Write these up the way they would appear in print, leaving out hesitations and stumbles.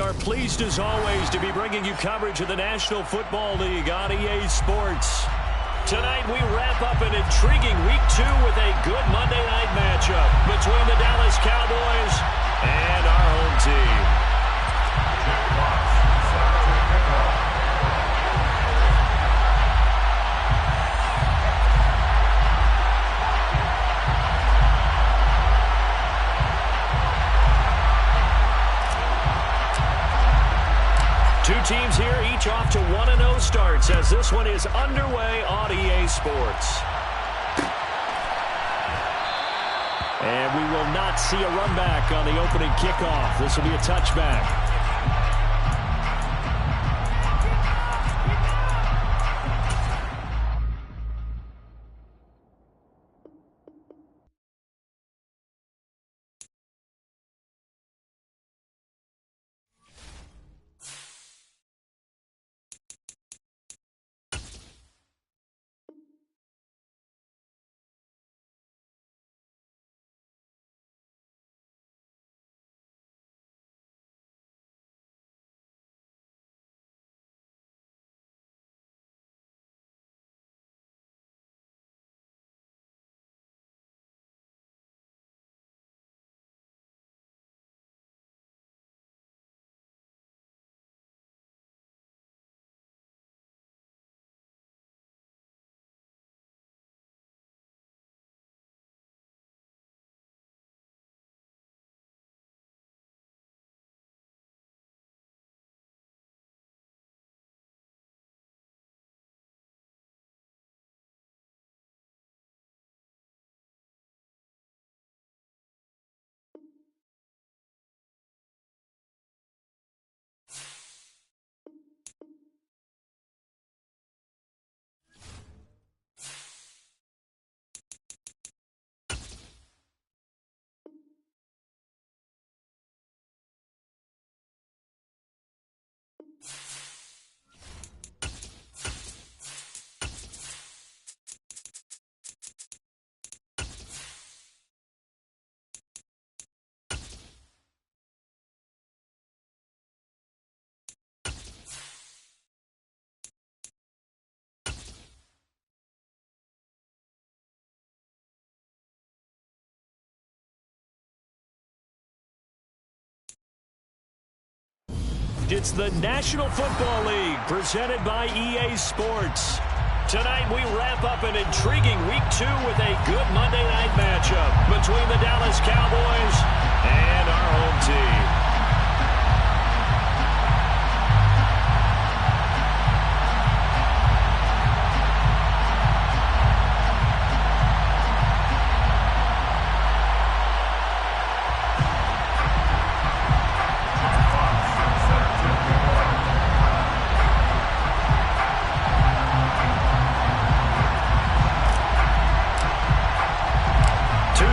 are pleased as always to be bringing you coverage of the National Football League on EA Sports. Tonight we wrap up an intriguing Week 2 with a good Monday night matchup between the Dallas Cowboys and our home team. Two teams here, each off to 1-0 starts as this one is underway on EA Sports. And we will not see a run back on the opening kickoff. This will be a touchback. It's the National Football League presented by EA Sports. Tonight we wrap up an intriguing Week 2 with a good Monday night matchup between the Dallas Cowboys and our home team.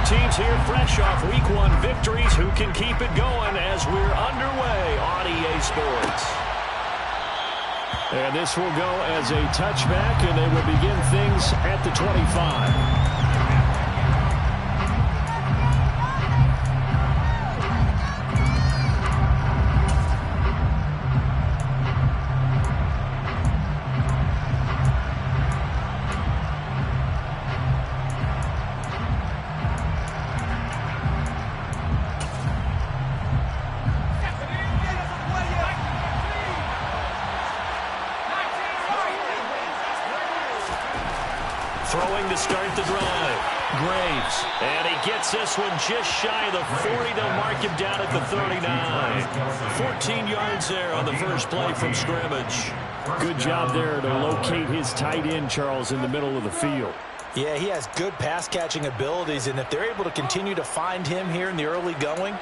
Teams here fresh off Week 1 victories. Who can keep it going as we're underway on EA Sports? And this will go as a touchback, and they will begin things at the 25. Throwing to start the drive. Graves. And he gets this one just shy of the 40. They'll mark him down at the 39. 14 yards there on the first play from scrimmage. Good job there to locate his tight end, Charles, in the middle of the field. Yeah, he has good pass-catching abilities, and if they're able to continue to find him here in the early going,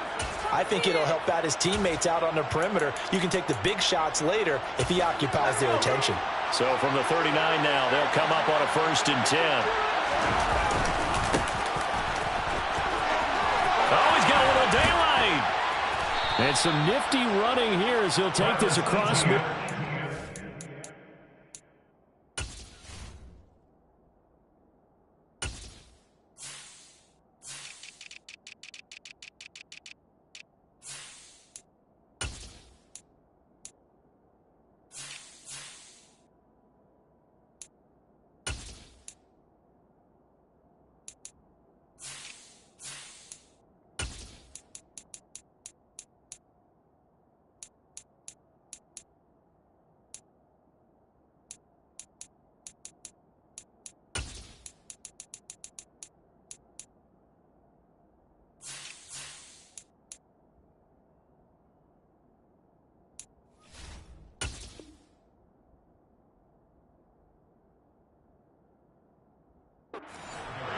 I think it'll help out his teammates out on the perimeter. You can take the big shots later if he occupies their attention. So from the 39 now, they'll come up on a 1st and 10. Oh, he's got a little daylight. And some nifty running here as he'll take this across mid.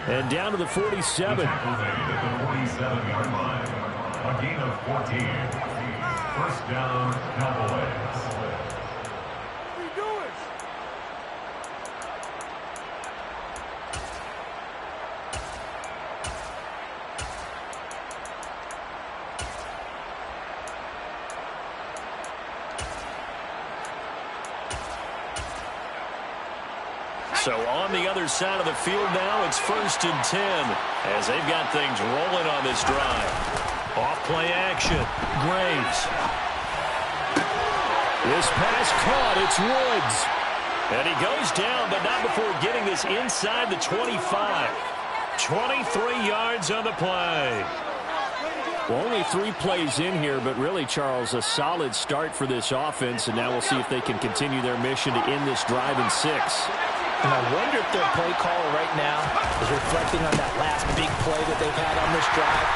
And down to the 47. The 47-yard line. A gain of 14. First down, Cowboys. So on the other side of the field now, it's 1st and 10 as they've got things rolling on this drive. Off play action. Graves. This pass caught. It's Woods. And he goes down, but not before getting this inside the 25. 23 yards on the play. Well, only 3 plays in here, but really, Charles, a solid start for this offense. And now we'll see if they can continue their mission to end this drive in 6. And I wonder if their play caller right now is reflecting on that last big play that they've had on this drive.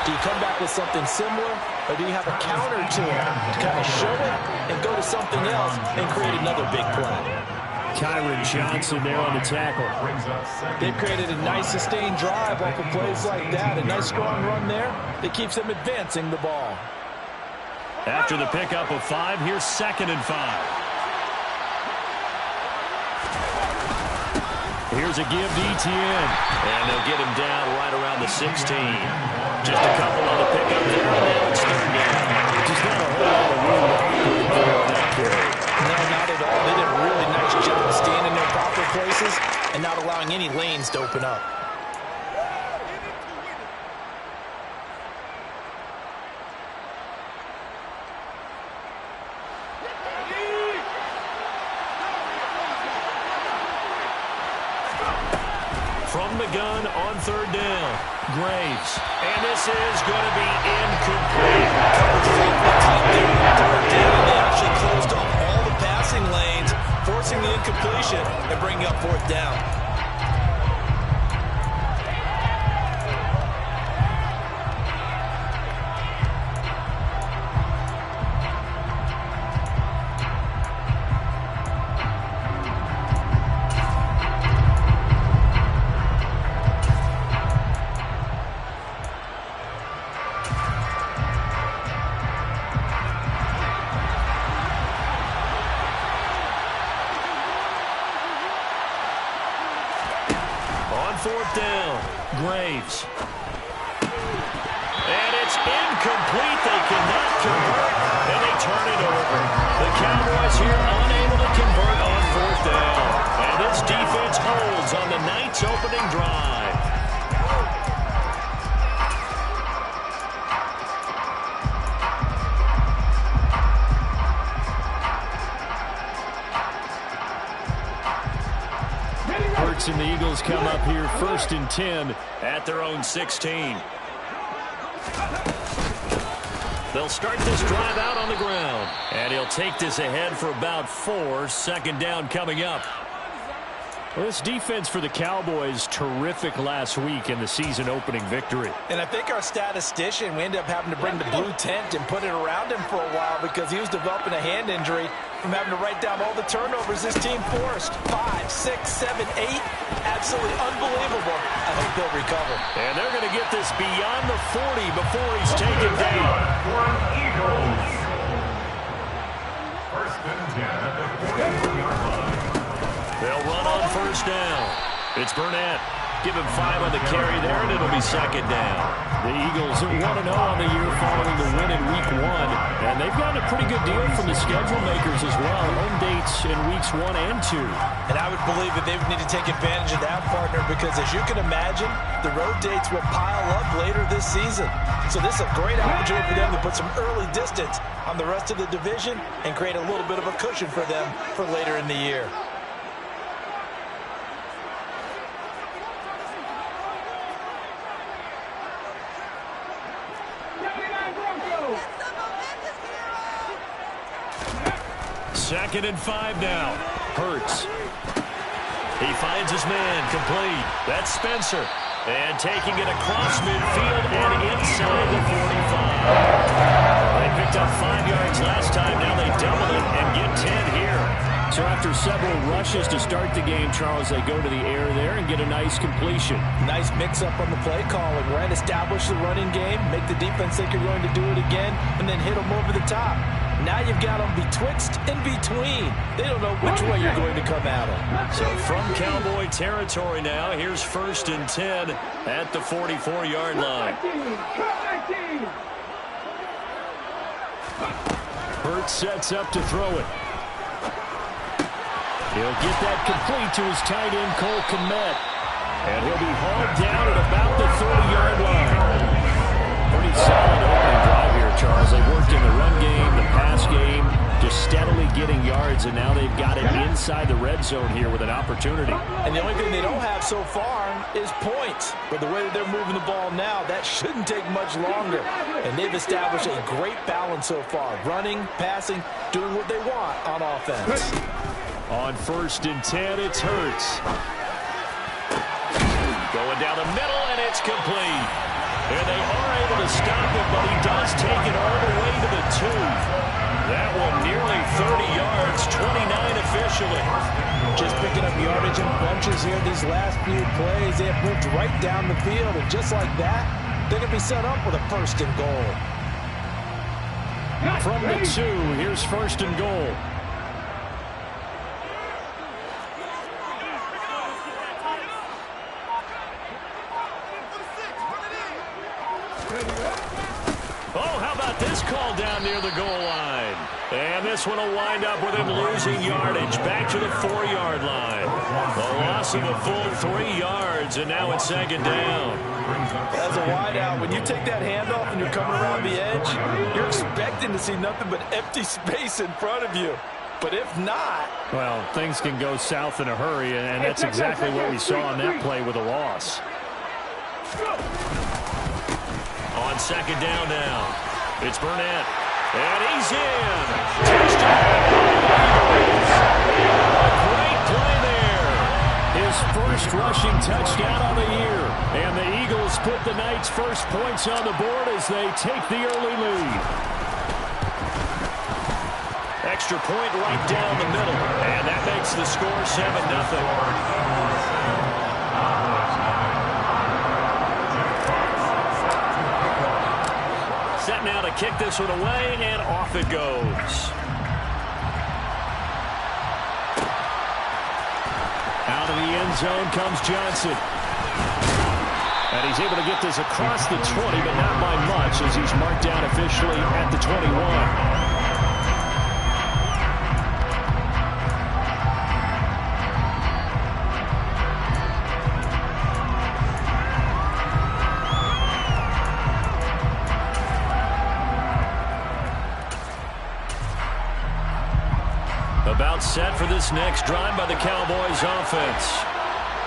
Do you come back with something similar, or do you have a counter to it to kind of show it and go to something else and create another big play? Kyron Johnson there on the tackle. They've created a nice sustained drive off of plays like that. A nice strong run there that keeps them advancing the ball. After the pickup of 5, here's 2nd and 5. Here's a give to Etienne. And they'll get him down right around the 16. Just a couple on the pickup there. Now it's 3rd down. Just not a whole lot of room on that carry. No, not at all. They did a really nice job of staying in their proper places and not allowing any lanes to open up. From the gun on 3rd down. Graves. And this is going to be incomplete. They actually closed off all the passing lanes, forcing the incompletion and bringing up 4th down. On 4th down, Graves. And it's incomplete. They cannot convert, and they turn it over. The Cowboys here unable to convert on 4th down. And this defense holds on the night's opening drive. And the Eagles come up here 1st and 10 at their own 16. They'll start this drive out on the ground. And he'll take this ahead for about 4. 2nd down coming up. Well, this defense for the Cowboys, terrific last week in the season-opening victory. And I think our statistician, we ended up having to bring the blue tent and put it around him for a while because he was developing a hand injury from having to write down all the turnovers this team forced. 5, 6, 7, 8. Absolutely unbelievable. I hope they'll recover. And they're going to get this beyond the 40 before he's taken down. Eagles. 1st and 10 at the 40-yard line. They'll run on 1st down. It's Burnett. Give him 5 on the carry there, and it'll be 2nd down. The Eagles are 1-0 on the year following the win in Week 1. And they've gotten a pretty good deal from the schedule makers as well. Home dates in Weeks 1 and 2. And I would believe that they would need to take advantage of that, partner, because as you can imagine, the road dates will pile up later this season. So this is a great opportunity for them to put some early distance on the rest of the division and create a little bit of a cushion for them for later in the year. Second and 5 now. Hurts. He finds his man complete. That's Spencer. And taking it across midfield and inside the 45. They picked up 5 yards last time. Now they double it and get 10 here. So after several rushes to start the game, Charles, they go to the air there and get a nice completion. Nice mix-up on the play calling, right? Establish the running game, make the defense think you're going to do it again, and then hit them over the top. Now you've got them betwixt and between. They don't know which way you're going to come at them. So from Cowboy territory now, here's 1st and 10 at the 44-yard line. Burt sets up to throw it. He'll get that complete to his tight end, Cole Kmet. And he'll be hauled down at about the 30-yard line. Pretty solid opening drive here, Charles. They worked in the run game, the pass game, just steadily getting yards, and now they've got it inside the red zone here with an opportunity. And the only thing they don't have so far is points. But the way that they're moving the ball now, that shouldn't take much longer. And they've established a great balance so far. Running, passing, doing what they want on offense. On 1st and 10, it's Hurts. Going down the middle, and it's complete. And they are able to stop it, but he does take it all the way to the 2. That one nearly 30 yards, 29 officially. Just picking up yardage in bunches here these last few plays. They have moved right down the field, and just like that, they're going to be set up with a 1st and goal. From the 2, here's 1st and goal. Oh, how about this call down near the goal line? And this one will wind up with him losing yardage back to the 4-yard line. A loss of a full 3 yards, and now it's 2nd down. As a wideout, when you take that handoff and you're coming around the edge, you're expecting to see nothing but empty space in front of you. But if not... Well, things can go south in a hurry, and that's exactly what we saw on that play with a loss. On 2nd down now, it's Burnett, and he's in. Touchdown! A great play there. His first rushing touchdown of the year, and the Eagles put the Knights' first points on the board as they take the early lead. Extra point right down the middle, and that makes the score 7-0. Set now to kick this one away, and off it goes. Out of the end zone comes Johnson. And he's able to get this across the 20, but not by much, as he's marked down officially at the 21. About set for this next drive by the Cowboys offense.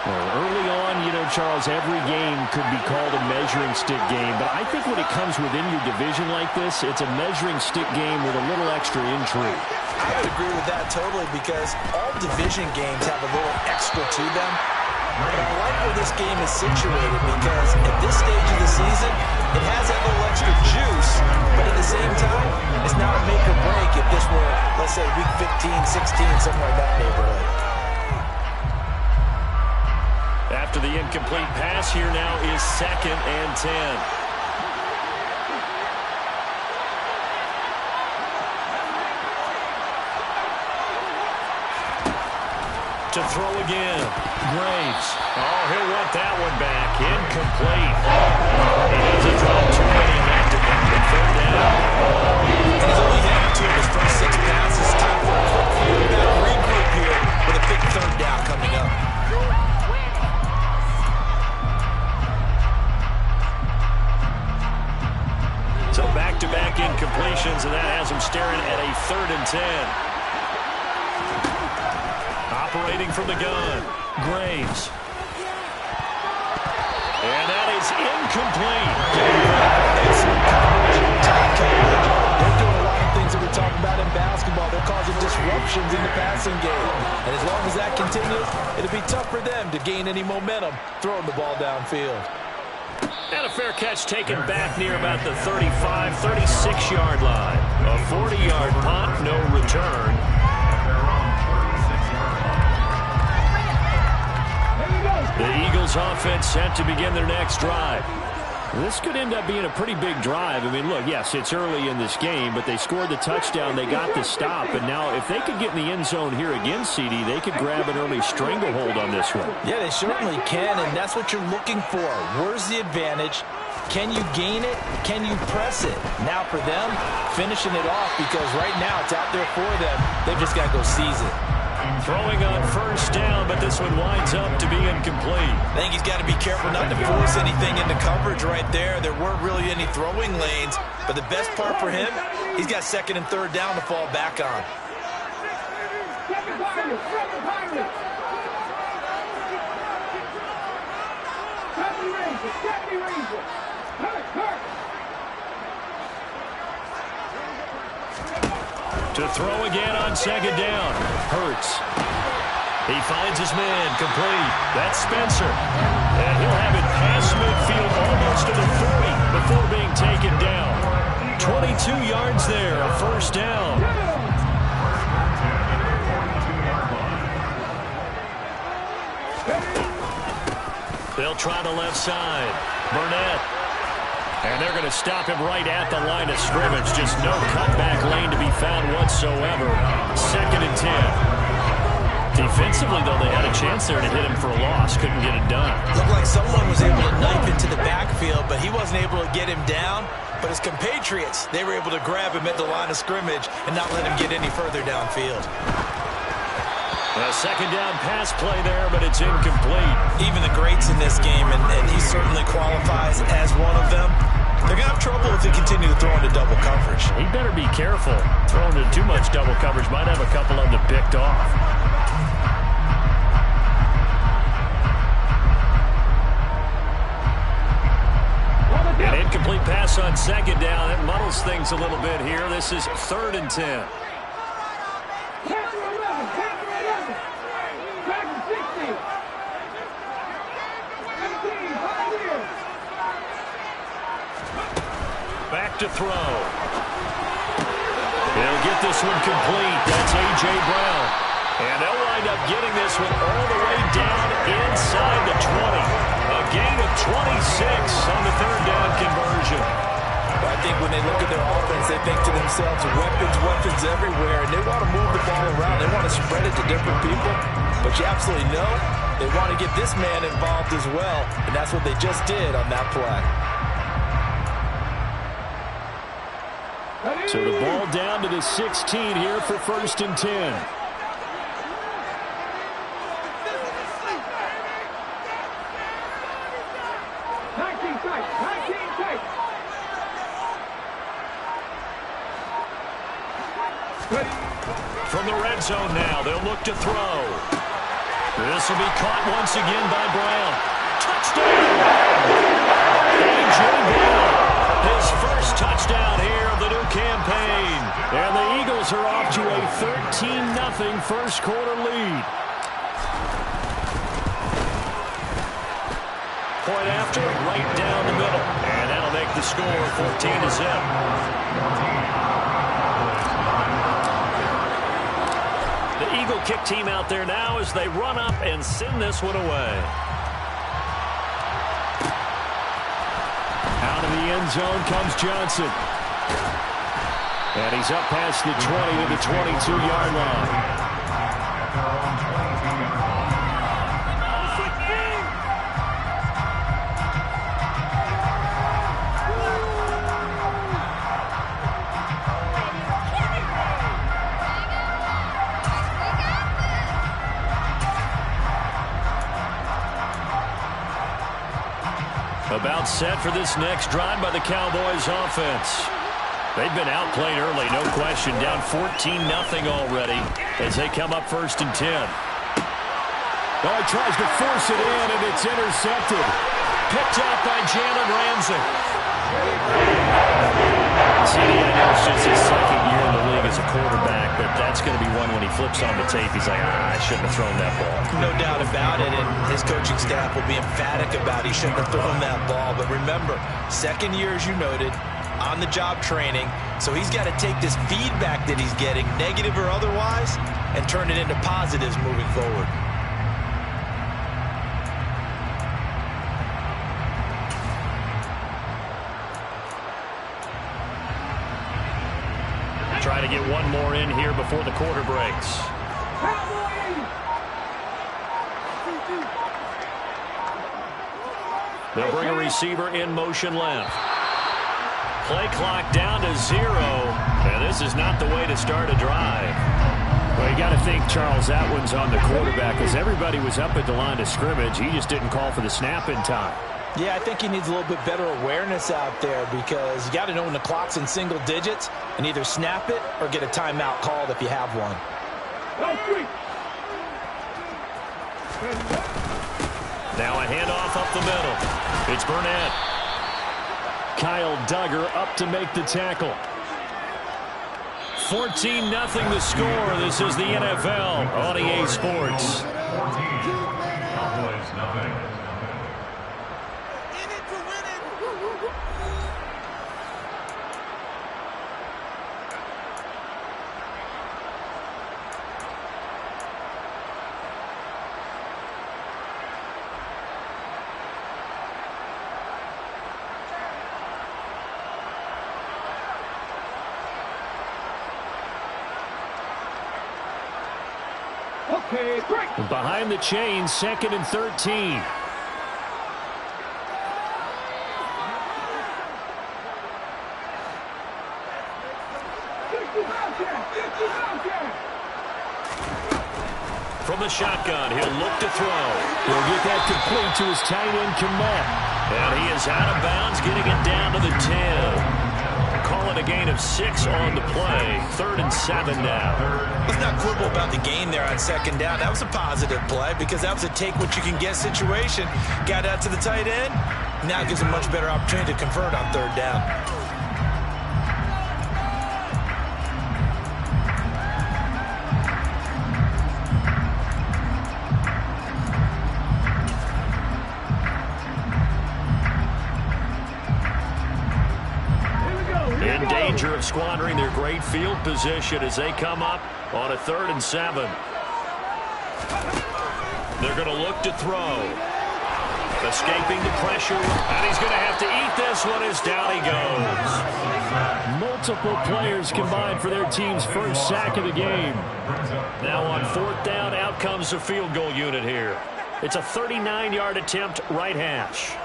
Well, early on, you know, Charles, every game could be called a measuring stick game. But I think when it comes within your division like this, it's a measuring stick game with a little extra intrigue. I would agree with that totally, because all division games have a little extra to them. And I like where this game is situated, because at this stage of the season, it has that little extra juice, but at the same time, it's not a make or break if this were, let's say, week 15, 16, somewhere in that neighborhood. After the incomplete pass, here now is 2nd and 10. To throw again. Graves. Oh, he'll want that one back. Incomplete. He doesn't drop too many back to back. 3rd down. And he's only had 2 of his first 6 passes. Time for a quick quarterback regroup here with a big 3rd down coming up. So back-to-back incompletions, and that has him staring at a 3rd and 10. Operating from the gun, Graves. And that is incomplete. Excellent coverage, tight coverage. They're doing a lot of things that we talk about in basketball. They're causing disruptions in the passing game. And as long as that continues, it'll be tough for them to gain any momentum throwing the ball downfield. And a fair catch taken back near about the 35, 36-yard line. A 40-yard punt, no return. The Eagles offense set to begin their next drive. This could end up being a pretty big drive. I mean, look, yes, it's early in this game, but they scored the touchdown. They got the stop. And now if they could get in the end zone here again, CD, they could grab an early stranglehold on this one. Yeah, they certainly can, and that's what you're looking for. Where's the advantage? Can you gain it? Can you press it? Now for them, finishing it off, because right now it's out there for them. They've just got to go seize it. Throwing on first down, but this one winds up to be incomplete. I think he's got to be careful not to force anything into coverage right there. There weren't really any throwing lanes, but the best part for him, he's got second and third down to fall back on. To throw again on second down. Hurts. He finds his man complete. That's Spencer. And he'll have it past midfield almost to the 40 before being taken down. 22 yards there, a first down. They'll try the left side. Burnett. And they're going to stop him right at the line of scrimmage. Just no cutback lane to be found whatsoever. Second and 10. Defensively, though, they had a chance there to hit him for a loss. Couldn't get it done. Looked like someone was able to knife into the backfield, but he wasn't able to get him down. But his compatriots, they were able to grab him at the line of scrimmage and not let him get any further downfield. A second down pass play there, but it's incomplete. Even the greats in this game, and he certainly qualifies as one of them, they're going to have trouble if they continue to throw into double coverage. He better be careful. Throwing into too much double coverage might have a couple of them picked off. An incomplete pass on second down. It muddles things a little bit here. This is third and 10. Back to throw. He'll get this one complete. That's A.J. Brown. And they'll wind up getting this one all the way down inside the 20. A gain of 26 on the third down conversion. I think when they look at their offense, they think to themselves, weapons everywhere, and they want to move the ball around. They want to spread it to different people. But you absolutely know they want to get this man involved as well, and that's what they just did on that play. So the ball down to the 16 here for first and 10. From the red zone now, they'll look to throw. This will be caught once again by Brown. Touchdown! A.J. Brown, his first touchdown here of the new campaign. And the Eagles are off to a 13-0 first quarter lead. Point after, right down the middle. And that'll make the score 14-0. The Eagle kick team out there now as they run up and send this one away. Out of the end zone comes Johnson. And he's up past the 20 to the 22-yard line. About set for this next drive by the Cowboys offense. They've been outplayed early, no question. Down 14-0 already as they come up first and 10. Oh, he tries to force it in, and it's intercepted. Picked up by Jalen Ramsey. See, I know it's just his second year in the league as a quarterback, but that's going to be one when he flips on the tape. He's like, I shouldn't have thrown that ball. No doubt about it, and his coaching staff will be emphatic about he shouldn't have thrown that ball. But remember, second year, as you noted, on-the-job training, so he's got to take this feedback that he's getting, negative or otherwise, and turn it into positives moving forward. try to get one more in here before the quarter breaks. They'll bring a receiver in motion left. Play clock down to 0. And this is not the way to start a drive. Well, you got to think, Charles, that one's on the quarterback, as everybody was up at the line of scrimmage. He just didn't call for the snap in time. Yeah, I think he needs a little bit better awareness out there, because you got to know when the clock's in single digits and either snap it or get a timeout called if you have one. Now a handoff up the middle. It's Burnett. Kyle Duggar up to make the tackle. 14-0 the score. This is the NFL on EA Sports. 14. Cowboys nothing. Behind the chain, 2nd and 13. From the shotgun, he'll look to throw. He'll get that complete to his tight end, Komet. And he is out of bounds, getting it down to the 10. Call it a gain of 6 on the play. 3rd and 7 now. Let's not quibble about the gain there on 2nd down. That was a positive play, because that was a take-what-you-can-get situation. Got out to the tight end. Now gives a much better opportunity to convert on 3rd down. In danger of squandering their great field position as they come up on a 3rd and 7. They're going to look to throw. Escaping the pressure, and he's going to have to eat this one as down he goes. Multiple players combined for their team's first sack of the game. Now on 4th down, out comes the field goal unit here. It's a 39-yard attempt, right hash.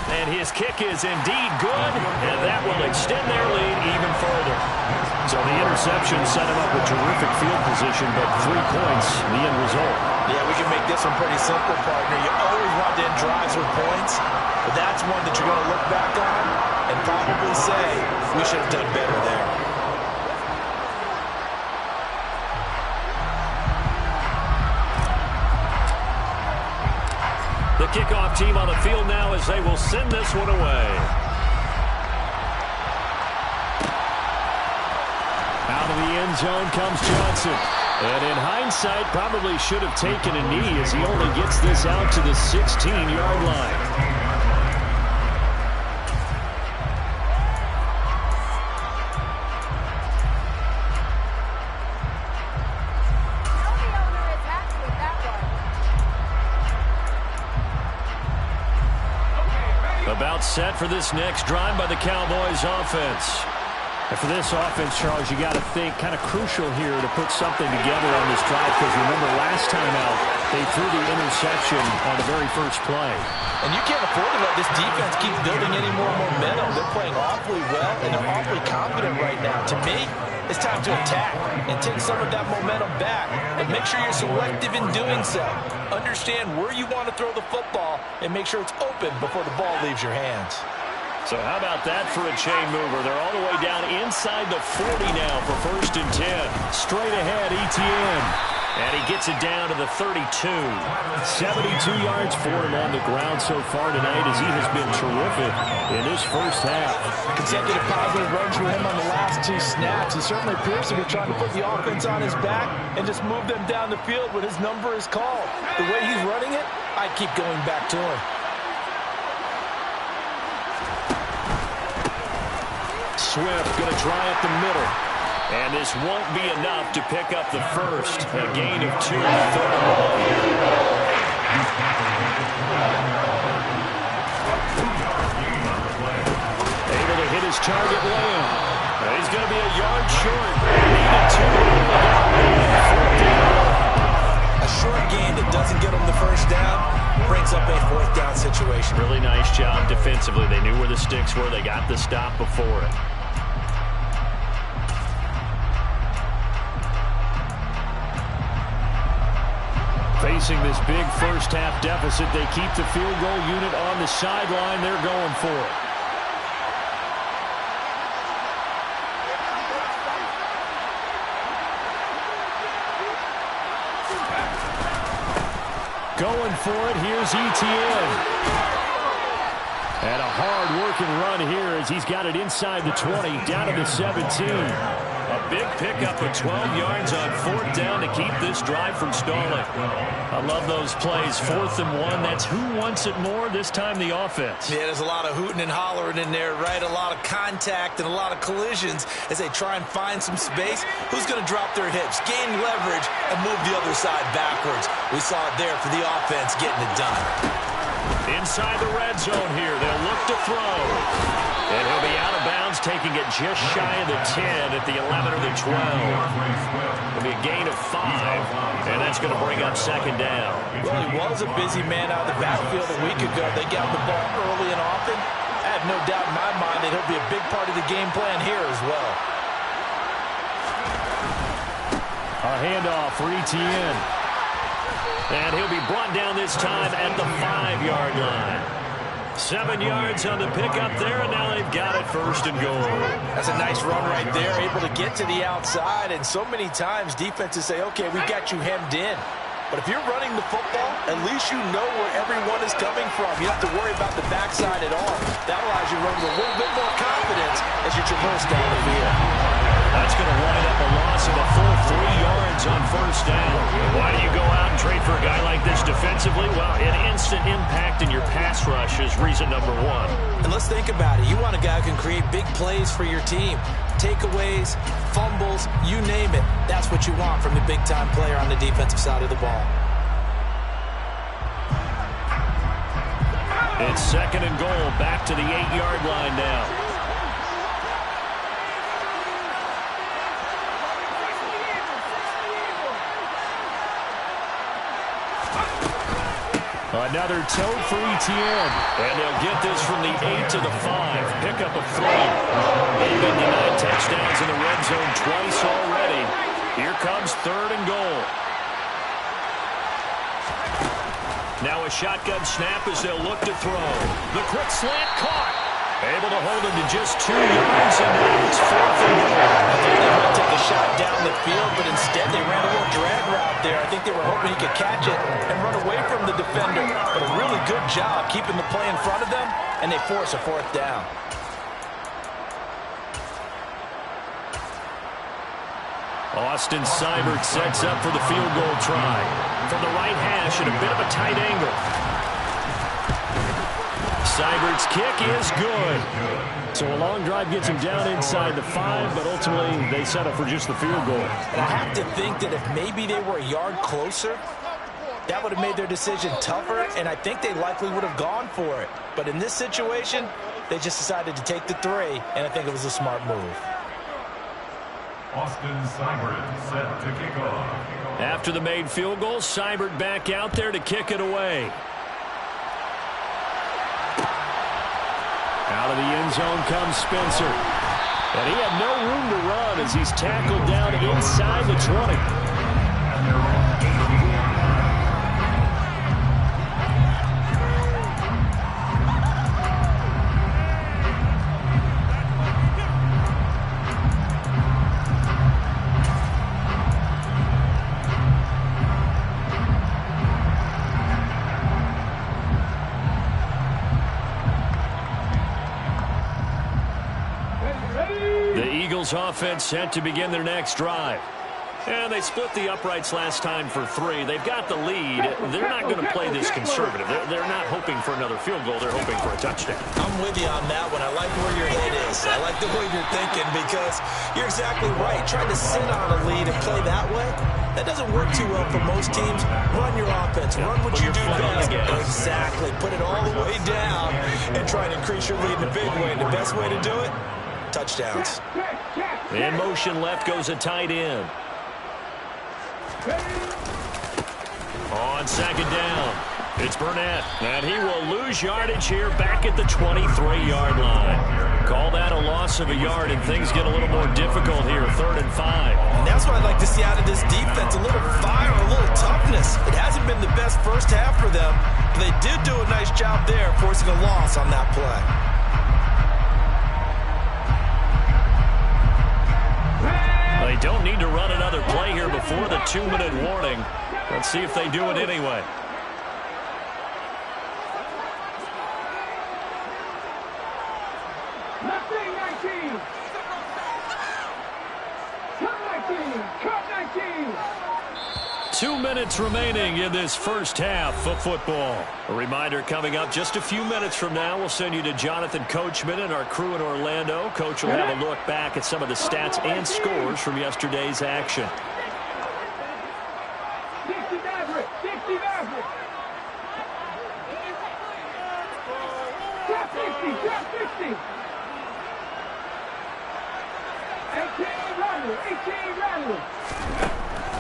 And his kick is indeed good, and that will extend their lead even further. So the interception set him up with terrific field position, but 3 points, the end result. Yeah, we can make this one pretty simple, partner. You always want to end drives with points, but that's one that you're going to look back on and probably say, we should have done better there. The kickoff team on the field now as they will send this one away. Out of the end zone comes Johnson. And in hindsight, probably should have taken a knee as he only gets this out to the 16-yard line. About set for this next drive by the Cowboys offense. And for this offense, Charles, you got to think kind of crucial here to put something together on this drive, because remember last time out, they threw the interception on the very first play. And you can't afford to let this defense keep building any more momentum. They're playing awfully well, and they're awfully confident right now. To me, it's time to attack and take some of that momentum back, and make sure you're selective in doing so. Understand where you want to throw the football and make sure it's open before the ball leaves your hands. So how about that for a chain mover? They're all the way down inside the 40 now for 1st and 10. Straight ahead, ETN. And he gets it down to the 32. 72 yards for him on the ground so far tonight, as he has been terrific in his first half. Consecutive positive runs for him on the last 2 snaps. He certainly appears to be trying to put the offense on his back and just move them down the field when his number is called. The way he's running it, I keep going back to him. Swift going to try up the middle. And this won't be enough to pick up the first. A gain of 2 in the 3rd. his target land. He's going to be a yard short. Needed 2 early. A short gain that doesn't get him the first down brings up a 4th down situation. Really nice job defensively. They knew where the sticks were. They got the stop before it. Facing this big first-half deficit, they keep the field goal unit on the sideline. They're going for it. Going for it, here's Etienne. And a hard-working run here as he's got it inside the 20, down to the 17. A big pickup of 12 yards on 4th down to keep this drive from stalling. I love those plays. 4th and 1. That's who wants it more, this time the offense. Yeah, there's a lot of hooting and hollering in there, right? A lot of contact and a lot of collisions as they try and find some space. Who's going to drop their hips, gain leverage, and move the other side backwards? We saw it there for the offense getting it done. Inside the red zone here, they'll look to throw. And he'll be out of bounds, taking it just shy of the 10 at the 11 or the 12. It'll be a gain of 5, and that's going to bring up 2nd down. Well, he was a busy man out of the backfield a week ago. They got the ball early and often. I have no doubt in my mind that he'll be a big part of the game plan here as well. A handoff for Etienne. And he'll be brought down this time at the 5-yard line. 7 yards on the pickup there, and now they've got it 1st and goal. That's a nice run right there, able to get to the outside. And so many times defenses say, okay, we've got you hemmed in. But if you're running the football, at least you know where everyone is coming from. You don't have to worry about the backside at all. That allows you to run with a little bit more confidence as you traverse down the field. That's going to wind up a loss of a full 3 yards on 1st down. Why do you go out and trade for a guy like this defensively? Well, an instant impact in your pass rush is reason number 1. And let's think about it. You want a guy who can create big plays for your team. Takeaways, fumbles, you name it. That's what you want from a big-time player on the defensive side of the ball. It's 2nd and goal, back to the 8-yard line now. Another tote for Etienne. And they'll get this from the 8 to the 5. Pickup of 3. They've been the 9 touchdowns in the red zone twice already. Here comes 3rd and goal. Now a shotgun snap as they'll look to throw. The quick slant caught. Able to hold him to just 2 yards, and now it's 4th and goal. I think they might take a shot down the field, but instead they ran a little drag route there. I think they were hoping he could catch it and run away from the defender. But a really good job keeping the play in front of them, and they force a 4th down. Austin Seibert sets up for the field goal try. From the right hash at a bit of a tight angle. Seibert's kick is good. So a long drive gets him down inside the 5, but ultimately they settle for just the field goal. And I have to think that if maybe they were a yard closer, that would have made their decision tougher, and I think they likely would have gone for it. But in this situation, they just decided to take the 3, and I think it was a smart move. Austin Seibert set to kick off. After the made field goal, Seibert back out there to kick it away. Out of the end zone comes Spencer. And he had no room to run as he's tackled down inside the 20. Offense set to begin their next drive. And they split the uprights last time for 3. They've got the lead. They're not going to play this conservative. They're not hoping for another field goal. They're hoping for a touchdown. I'm with you on that one. I like where your head is. I like the way you're thinking because you're exactly right. Trying to sit on a lead and play that way, that doesn't work too well for most teams. Run your offense. Run what you do best. Exactly. Put it all the way down and try and increase your lead in a big way. And the best way to do it, touchdowns. In motion left goes a tight end. On second down, it's Burnett, and he will lose yardage here back at the 23-yard line. Call that a loss of a yard, and things get a little more difficult here, 3rd and 5. And that's what I'd like to see out of this defense, a little fire, a little toughness. It hasn't been the best first half for them, but they did do a nice job there forcing a loss on that play. They don't need to run another play here before the 2-minute warning. Let's see if they do it anyway. Two minutes remaining in this first half of football. A reminder coming up just a few minutes from now. We'll send you to Jonathan Coachman and our crew in Orlando. Coach will have a look back at some of the stats and scores from yesterday's action.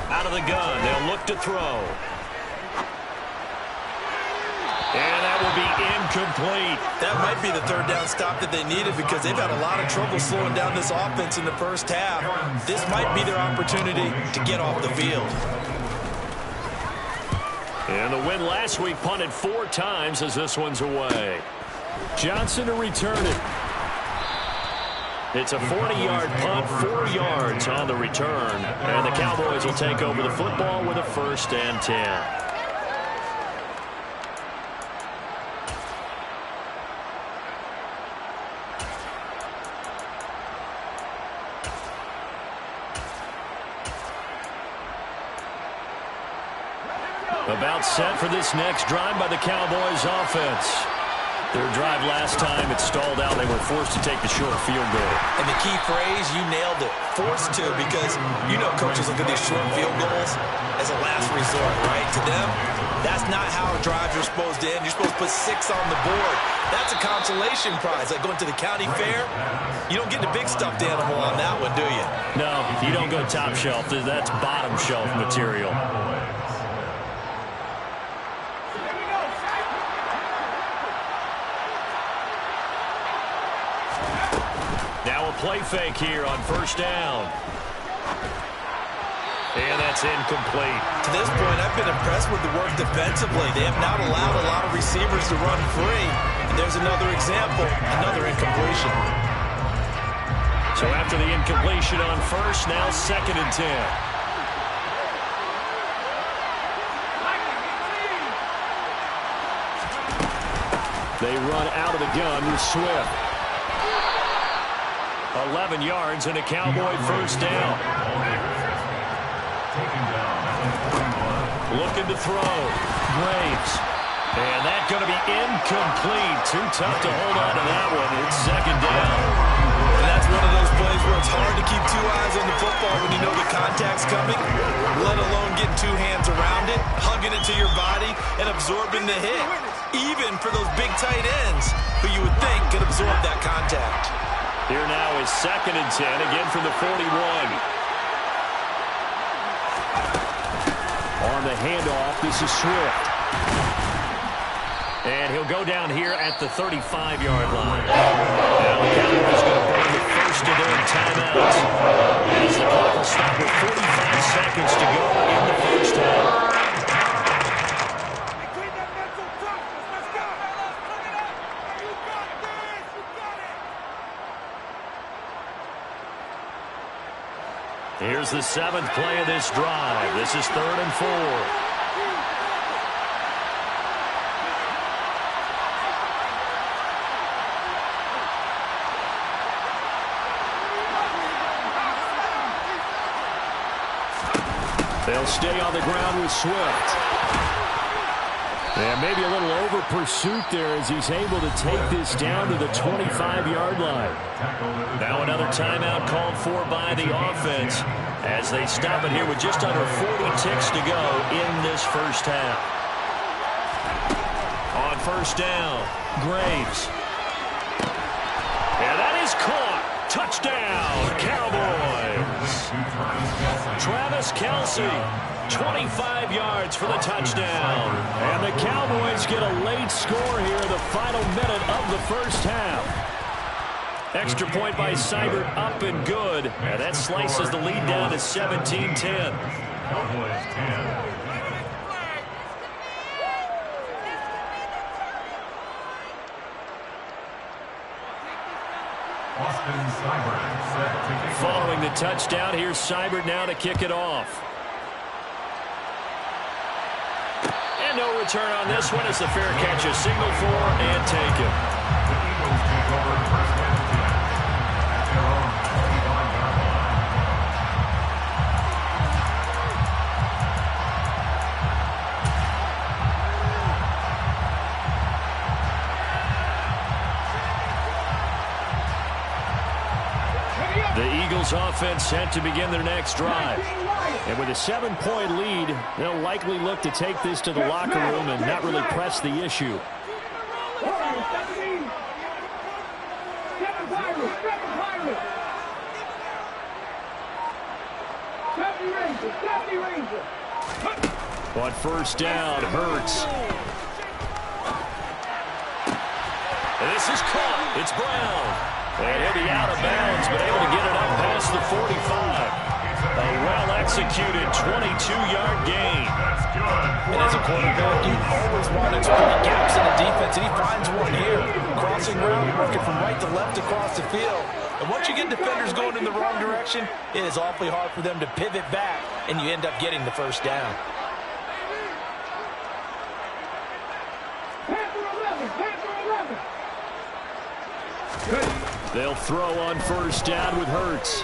Out of the gun, they'll look to throw. And that will be incomplete. That might be the 3rd down stop that they needed because they've had a lot of trouble slowing down this offense in the first half. This might be their opportunity to get off the field. And the win last week punted 4 times as this one's away. Johnson to return it. It's a 40-yard punt, 4 yards on the return. And the Cowboys will take over the football with a 1st and 10. About set for this next drive by the Cowboys offense. Their drive last time, it stalled out. They were forced to take the short field goal. And the key phrase, you nailed it, forced to, because you know coaches look at these short field goals as a last resort, right? To them, that's not how drives are supposed to end. You're supposed to put 6 on the board. That's a consolation prize. Like going to the county fair, you don't get the big stuffed animal on that one, do you? No, you don't go top shelf. That's bottom shelf material. Now a play fake here on 1st down. And that's incomplete. To this point, I've been impressed with the work defensively. They have not allowed a lot of receivers to run free. And there's another example, another incompletion. So after the incompletion on 1st, now 2nd and 10. They run out of the gun with Swift. 11 yards and a Cowboy 1st down. Looking to throw. Graves. And that's going to be incomplete. Too tough to hold on to that one. It's 2nd down. And that's one of those plays where it's hard to keep 2 eyes on the football when you know the contact's coming, let alone getting 2 hands around it, hugging it to your body, and absorbing the hit. Even for those big tight ends who you would think could absorb that contact. Here now is 2nd and 10, again from the 41. On the handoff, this is Swift. And he'll go down here at the 35-yard line. Now the Cowboys going to burn the first of their timeouts. As the clock will stop with 45 seconds to go in the first half. Here's the 7th play of this drive. This is 3rd and 4. They'll stay on the ground with Swift. And maybe a little over pursuit there as he's able to take this down to the 25-yard line. Now another timeout called for by the offense as they stop it here with just under 40 ticks to go in this first half. On 1st down, Graves. And that is caught. Touchdown, Cowboys. Travis Kelce, 25 yards for the touchdown. And the Cowboys get a late score here in the final minute of the first half. Extra point by Seibert, up and good. And that slices the lead down to 17-10. Cowboys 10. Following the touchdown, here's Seibert now to kick it off. And no return on this one as the fair catch is signaled for and taken. The Eagles take over first and 10 at their own 25-yard line. The Eagles offense set to begin their next drive. And with a 7-point lead, they'll likely look to take this to the locker room and not really press the issue. On first down, Hurts. And this is caught. It's Brown. And he'll be out of bounds, but able to get it up past the 45. A well-executed 22-yard gain. That's good. And as a quarterback, you always want to exploit gaps in the defense, and he finds one here. Crossing route, working from right to left across the field. And once you get defenders going in the wrong direction, it is awfully hard for them to pivot back, and you end up getting the first down. They'll throw on first down with Hurts.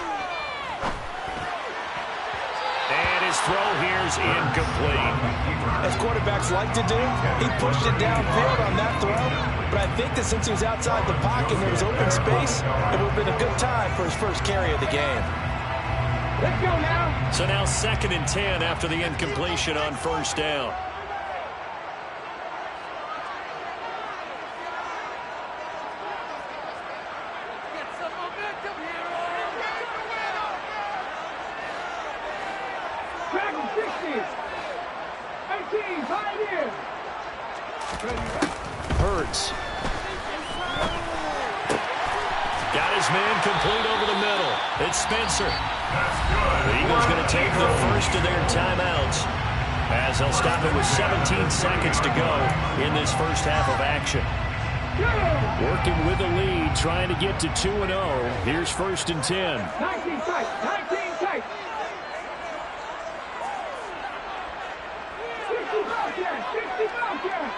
And his throw here's incomplete. As quarterbacks like to do, he pushed it downfield on that throw. But I think that since he was outside the pocket and there was open space, it would have been a good time for his first carry of the game. Let's go now. So now 2nd and 10 after the incompletion on first down. Hurts. Got his man complete over the middle. It's Spencer. The Eagles going to take the first of their timeouts as they'll stop it with 17 seconds to go in this first half of action. Working with the lead, trying to get to 2-0. Here's 1st and 10. 19 tight, 19 tight. 60 Bobcats, 60 Bobcats.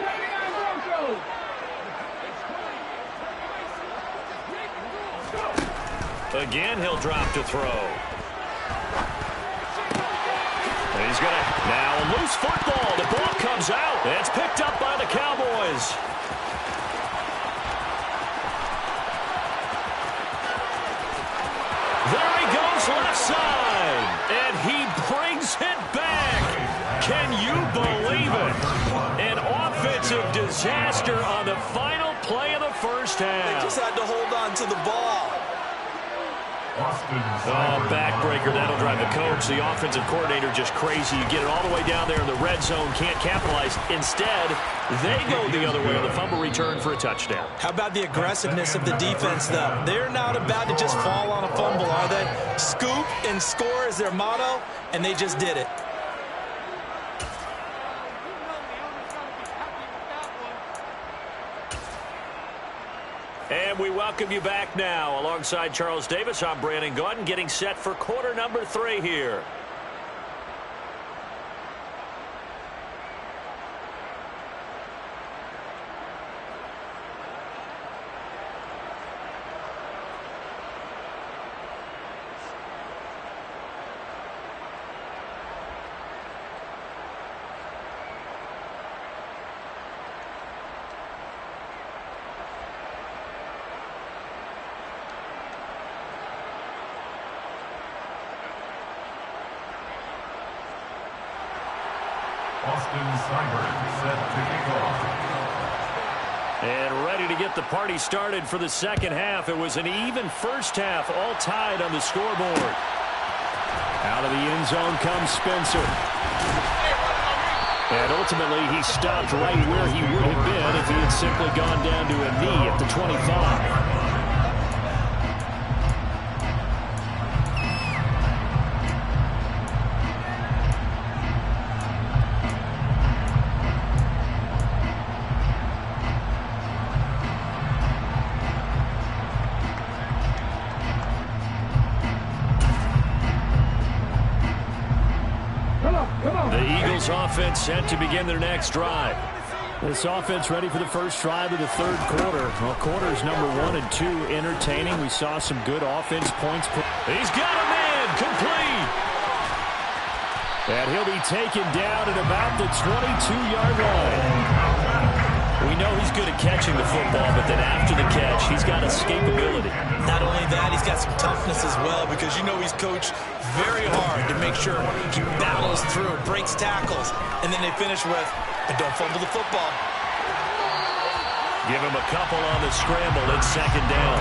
79 Broncos. Again, he'll drop to throw. And he's going to, now a loose football. The ball comes out. It's picked up by the Cowboys. There he goes left side. And he brings it back. Can you believe it? An offensive disaster on the final play of the first half. They just had to hold on to the ball. Oh, backbreaker. That'll drive the coach, the offensive coordinator, just crazy. You get it all the way down there in the red zone, can't capitalize. Instead, they go the other way on the fumble return for a touchdown. How about the aggressiveness of the defense, though? They're not about to just fall on a fumble, are they? Scoop and score is their motto, and they just did it. And we welcome you back now. Alongside Charles Davis, I'm Brandon Gaudin, getting set for quarter number 3 here. Austin Seibert set to kick off. And ready to get the party started for the second half. It was an even first half, all tied on the scoreboard. Out of the end zone comes Spencer. And ultimately, he stopped right where he would have been if he had simply gone down to a knee at the 25. Offense set to begin their next drive. This offense ready for the first drive of the third quarter. Well, quarters number 1 and 2 entertaining. We saw some good offense points. He's got a man complete. And he'll be taken down at about the 22-yard line. We know he's good at catching the football, but then after the catch, he's got escapability. Not only that, he's got some toughness as well, because you know he's coached very hard to make sure he battles through, breaks tackles, and then they finish with, but don't fumble the football. Give him a couple on the scramble. It's second down.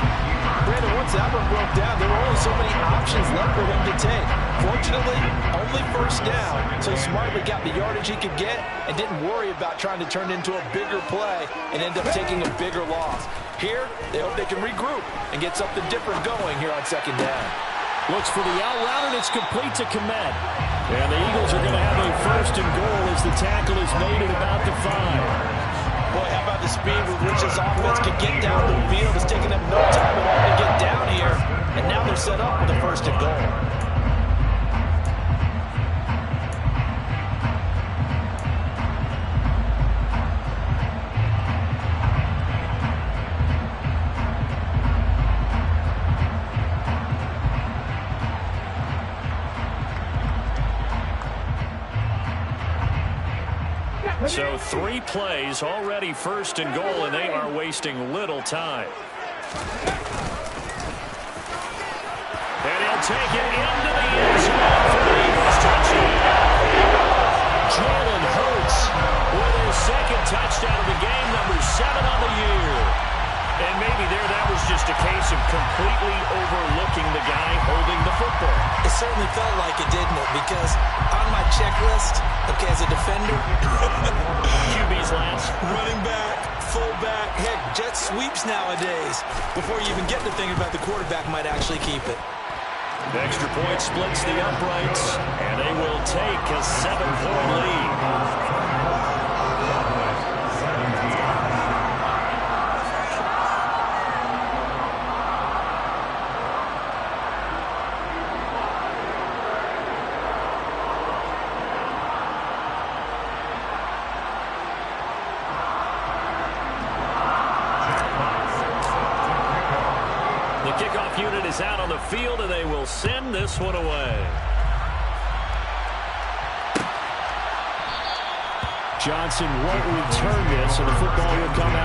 Brandon, once that one broke down, there were only so many options left for him to take. Fortunately, only first down, so he smartly got the yardage he could get and didn't worry about trying to turn it into a bigger play and end up taking a bigger loss. Here, they hope they can regroup and get something different going here on second down. Looks for the out route, and it's complete to Komet. And the Eagles are going to have a first and goal as the tackle is made at about the 5. Boy, how about the speed with which this offense can get down the field? It's taking them no time at all to get down here. And now they're set up with a first and goal. So 3 plays, already first and goal, and they are wasting little time. And he'll take it into the end zone for the Eagles touchdown. Jalen Hurts with his second touchdown of the game, number 7 on the year. And maybe that was just a case of completely overlooking the guy holding the football. It certainly felt like it, didn't it? Because on my checklist, okay, as a defender, QB's last. running back, fullback, heck, jet sweeps nowadays. Before you even get to thinking about the quarterback might actually keep it. The extra point splits the uprights, and they will take a 7-point lead. Unit is out on the field, and they will send this one away. Johnson won't return this, and the football will come